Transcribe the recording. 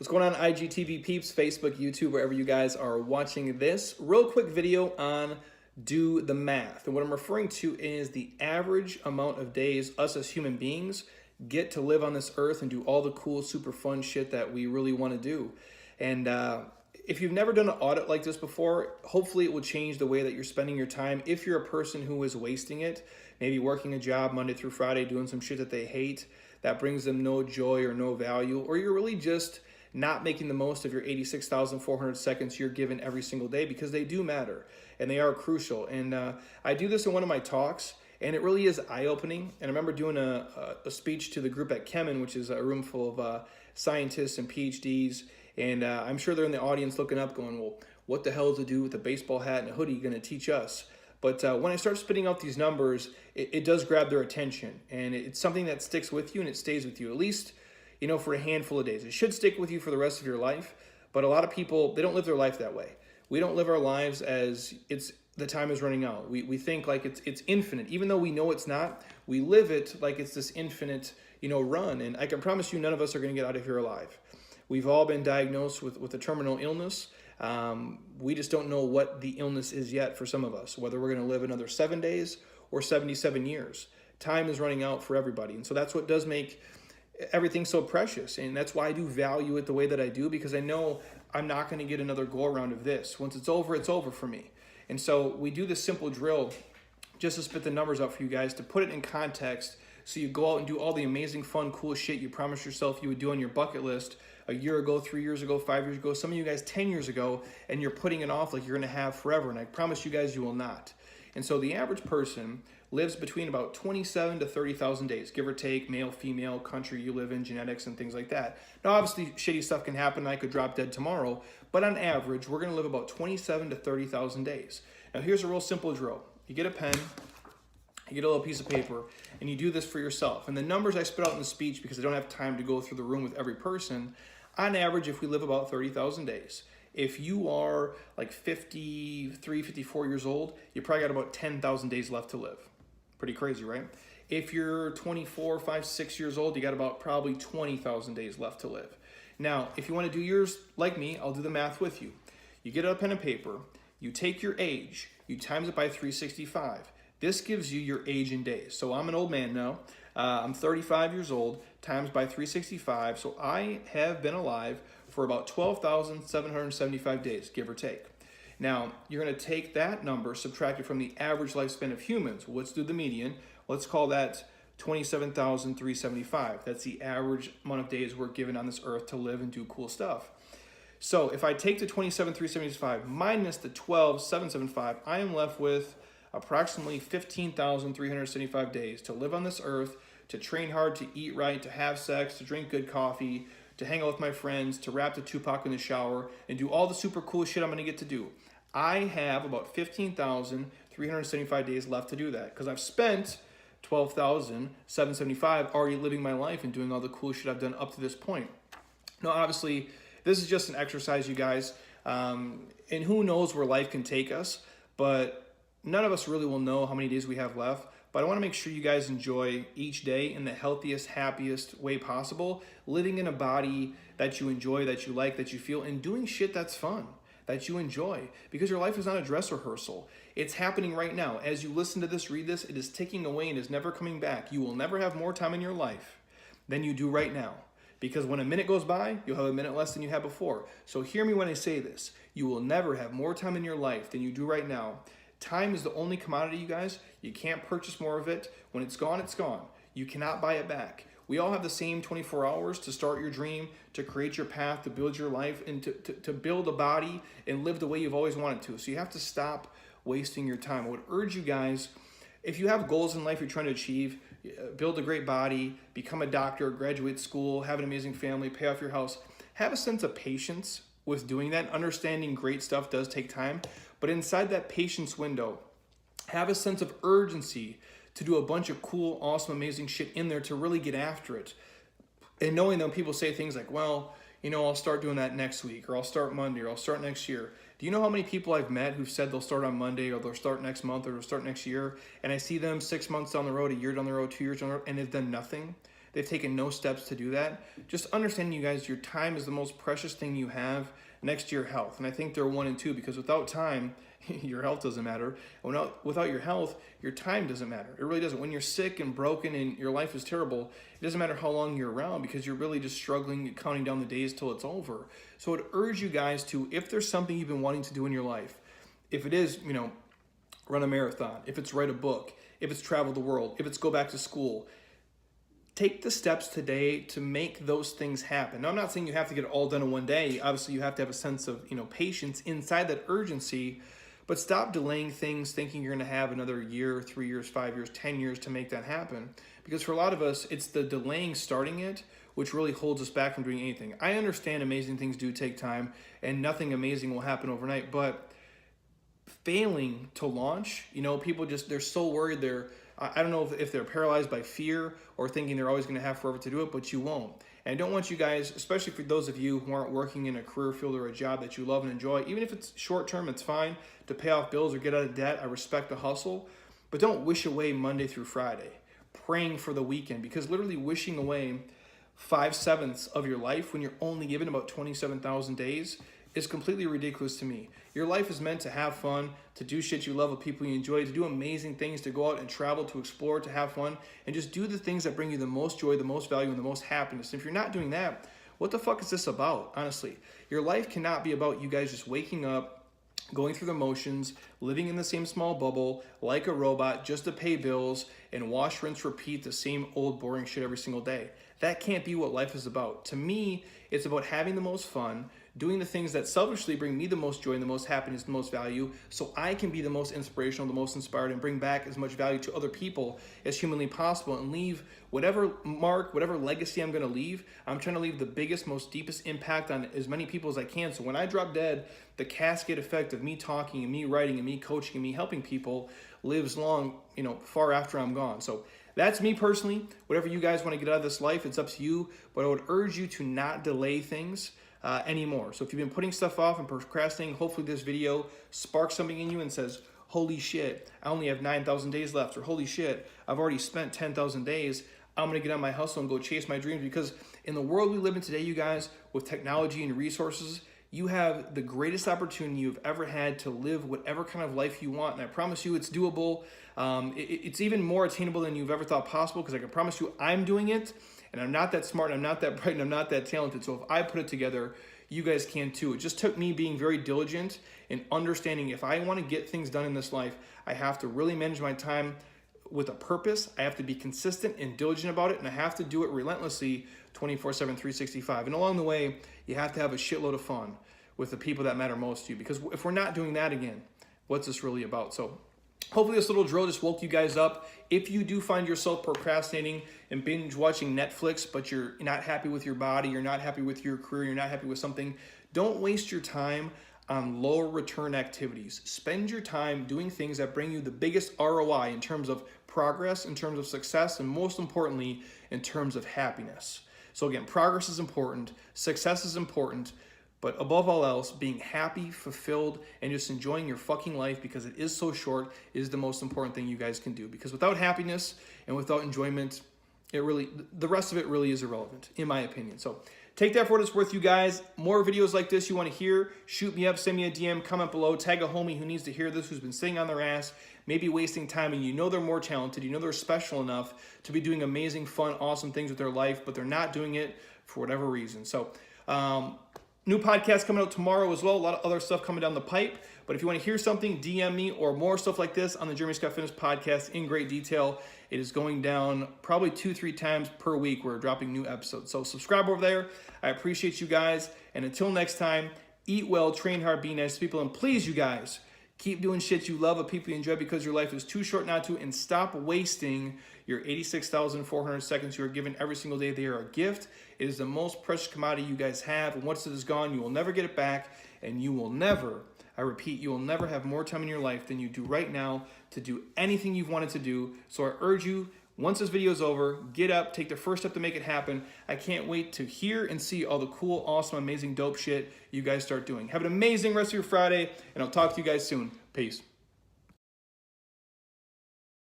What's going on, IGTV peeps, Facebook, YouTube, wherever you guys are watching this? Real quick video on do the math. And what I'm referring to is the average amount of days us as human beings get to live on this earth and do all the cool, super fun shit that we really want to do. And if you've never done an audit like this before, hopefully it will change the way that you're spending your time. If you're a person who is wasting it, maybe working a job Monday through Friday, doing some shit that they hate, that brings them no joy or no value, or you're really just not making the most of your 86,400 seconds you're given every single day, because they do matter and they are crucial. And I do this in one of my talks, and it really is eye-opening. And I remember doing a speech to the group at Kemen, which is a room full of scientists and PhDs, and I'm sure they're in the audience looking up going, well, what the hell to do with a baseball hat and a hoodie going to teach us? But when I start spitting out these numbers, it does grab their attention, and it's something that sticks with you and it stays with you, at least, you know, for a handful of days. It should stick with you for the rest of your life, but a lot of people, they don't live their life that way. We don't live our lives as the time is running out. We think like it's infinite, even though we know it's not. We live it like it's this infinite, you know, run, and I can promise you none of us are going to get out of here alive. We've all been diagnosed with a terminal illness. We just don't know what the illness is yet for some of us, whether we're going to live another 7 days or 77 years. Time is running out for everybody, and so that's what does make everything so precious, and that's why I do value it the way that I do, because I know I'm not going to get another go around of this. Once it's over for me. And so we do this simple drill just to spit the numbers out for you guys, to put it in context, so you go out and do all the amazing, fun, cool shit you promised yourself you would do on your bucket list a year ago, 3 years ago, 5 years ago, some of you guys 10 years ago, and you're putting it off like you're going to have forever, and I promise you guys you will not. And so the average person lives between about 27 to 30,000 days, give or take, male, female, country you live in, genetics, and things like that. Now, obviously, shitty stuff can happen. I could drop dead tomorrow, but on average, we're going to live about 27 to 30,000 days. Now, here's a real simple drill. You get a pen, you get a little piece of paper, and you do this for yourself. And the numbers I spit out in the speech, because I don't have time to go through the room with every person, on average, if we live about 30,000 days, if you are like 53, 54 years old, you probably got about 10,000 days left to live. Pretty crazy, right? If you're 24, 5, 6 years old, you got about probably 20,000 days left to live. Now, if you want to do yours like me, I'll do the math with you. You get a pen and paper, you take your age, you times it by 365. This gives you your age in days. So I'm an old man now. I'm 35 years old, times by 365. So I have been alive for about 12,775 days, give or take. Now, you're going to take that number, subtract it from the average lifespan of humans. Well, let's do the median. Let's call that 27,375. That's the average amount of days we're given on this earth to live and do cool stuff. So if I take the 27,375 minus the 12,775, I am left with approximately 15,375 days to live on this earth, to train hard, to eat right, to have sex, to drink good coffee, to hang out with my friends, to rap to Tupac in the shower, and do all the super cool shit I'm going to get to do. I have about 15,375 days left to do that, because I've spent 12,775 already living my life and doing all the cool shit I've done up to this point. Now, obviously, this is just an exercise, you guys, and who knows where life can take us, but none of us really will know how many days we have left. But I want to make sure you guys enjoy each day in the healthiest, happiest way possible, living in a body that you enjoy, that you like, that you feel, and doing shit that's fun, that you enjoy, because your life is not a dress rehearsal. It's happening right now. As you listen to this, read this, it is ticking away and is never coming back. You will never have more time in your life than you do right now, because when a minute goes by, you'll have a minute less than you had before. So hear me when I say this. You will never have more time in your life than you do right now. Time is the only commodity, you guys. You can't purchase more of it. When it's gone, it's gone. You cannot buy it back. We all have the same 24 hours to start your dream, to create your path, to build your life, and to build a body and live the way you've always wanted to. So you have to stop wasting your time. I would urge you guys, if you have goals in life you're trying to achieve, build a great body, become a doctor, graduate school, have an amazing family, pay off your house, have a sense of patience with doing that. Understanding great stuff does take time, but inside that patience window, have a sense of urgency to do a bunch of cool, awesome, amazing shit in there to really get after it. And knowing that when people say things like, well, you know, I'll start doing that next week, or I'll start Monday, or I'll start next year. Do you know how many people I've met who've said they'll start on Monday, or they'll start next month, or they'll start next year, and I see them 6 months down the road, a year down the road, 2 years down the road, and they've done nothing? they've taken no steps to do that. Just understanding, you guys, your time is the most precious thing you have next to your health. And I think they're 1 and 2, because without time, your health doesn't matter. And without your health, your time doesn't matter. It really doesn't. When you're sick and broken and your life is terrible, it doesn't matter how long you're around, because you're really just struggling, counting down the days till it's over. So I'd urge you guys to, if there's something you've been wanting to do in your life, if it is, run a marathon, if it's write a book, if it's travel the world, if it's go back to school, take the steps today to make those things happen. Now, I'm not saying you have to get it all done in one day. Obviously, you have to have a sense of, patience inside that urgency, but stop delaying things thinking you're going to have another year, 3 years, 5 years, 10 years to make that happen. Because for a lot of us, it's the delaying starting it which really holds us back from doing anything. I understand amazing things do take time and nothing amazing will happen overnight, but failing to launch, people they're so worried. I don't know if they're paralyzed by fear or thinking they're always going to have forever to do it, but you won't. And I don't want you guys, especially for those of you who aren't working in a career field or a job that you love and enjoy, even if it's short term, it's fine to pay off bills or get out of debt. I respect the hustle, but don't wish away Monday through Friday, praying for the weekend, because literally wishing away 5/7 of your life when you're only given about 27,000 days is completely ridiculous to me. Your life is meant to have fun, to do shit you love with people you enjoy, to do amazing things, to go out and travel, to explore, to have fun, and just do the things that bring you the most joy, the most value, and the most happiness. And if you're not doing that, what the fuck is this about, honestly? Your life cannot be about you guys just waking up, going through the motions, living in the same small bubble, like a robot, just to pay bills, and wash, rinse, repeat the same old boring shit every single day. That can't be what life is about. To me, it's about having the most fun, doing the things that selfishly bring me the most joy and the most happiness, the most value, so I can be the most inspirational, the most inspired, and bring back as much value to other people as humanly possible, and leave whatever mark, whatever legacy I'm gonna leave. I'm trying to leave the biggest, most deepest impact on as many people as I can. So when I drop dead, the cascade effect of me talking and me writing and me coaching and me helping people lives long, far after I'm gone. So that's me personally. Whatever you guys want to get out of this life, it's up to you. But I would urge you to not delay things anymore. So if you've been putting stuff off and procrastinating, hopefully this video sparks something in you and says, holy shit, I only have 9,000 days left, or holy shit, I've already spent 10,000 days. I'm going to get on my hustle and go chase my dreams, because in the world we live in today, you guys, with technology and resources, you have the greatest opportunity you've ever had to live whatever kind of life you want. And I promise you it's doable. It's even more attainable than you've ever thought possible, because I can promise you I'm doing it. And I'm not that smart, and I'm not that bright, and I'm not that talented. So if I put it together, you guys can too. It just took me being very diligent and understanding if I want to get things done in this life, I have to really manage my time with a purpose. I have to be consistent and diligent about it, and I have to do it relentlessly 24/7, 365. And along the way, you have to have a shitload of fun with the people that matter most to you, because if we're not doing that, again, what's this really about? So hopefully this little drill just woke you guys up. If you do find yourself procrastinating and binge watching Netflix, but you're not happy with your body, you're not happy with your career, you're not happy with something, don't waste your time on lower return activities. Spend your time doing things that bring you the biggest ROI in terms of progress, in terms of success, and most importantly, in terms of happiness. So again, progress is important, success is important, but above all else, being happy, fulfilled, and just enjoying your fucking life, because it is so short, is the most important thing you guys can do. Because without happiness and without enjoyment, the rest of it really is irrelevant, in my opinion. So take that for what it's worth, you guys. More videos like this you want to hear, shoot me up, send me a DM, comment below, tag a homie who needs to hear this, who's been sitting on their ass, maybe wasting time, and they're more talented, they're special enough to be doing amazing, fun, awesome things with their life, but they're not doing it for whatever reason. So, new podcast coming out tomorrow as well. A lot of other stuff coming down the pipe. But if you want to hear something, DM me, or more stuff like this on the Jeremy Scott Fitness podcast in great detail. It is going down probably 2-3 times per week. We're dropping new episodes. So subscribe over there. I appreciate you guys. And until next time, eat well, train hard, be nice to people. And please, you guys, keep doing shit you love with people you enjoy, because your life is too short not to. And stop wasting your 86,400 seconds you are given every single day. They are a gift. It is the most precious commodity you guys have. And once it is gone, you will never get it back. And you will never, I repeat, you will never have more time in your life than you do right now to do anything you've wanted to do. So I urge you, once this video is over, get up, take the first step to make it happen. I can't wait to hear and see all the cool, awesome, amazing, dope shit you guys start doing. Have an amazing rest of your Friday, and I'll talk to you guys soon. Peace.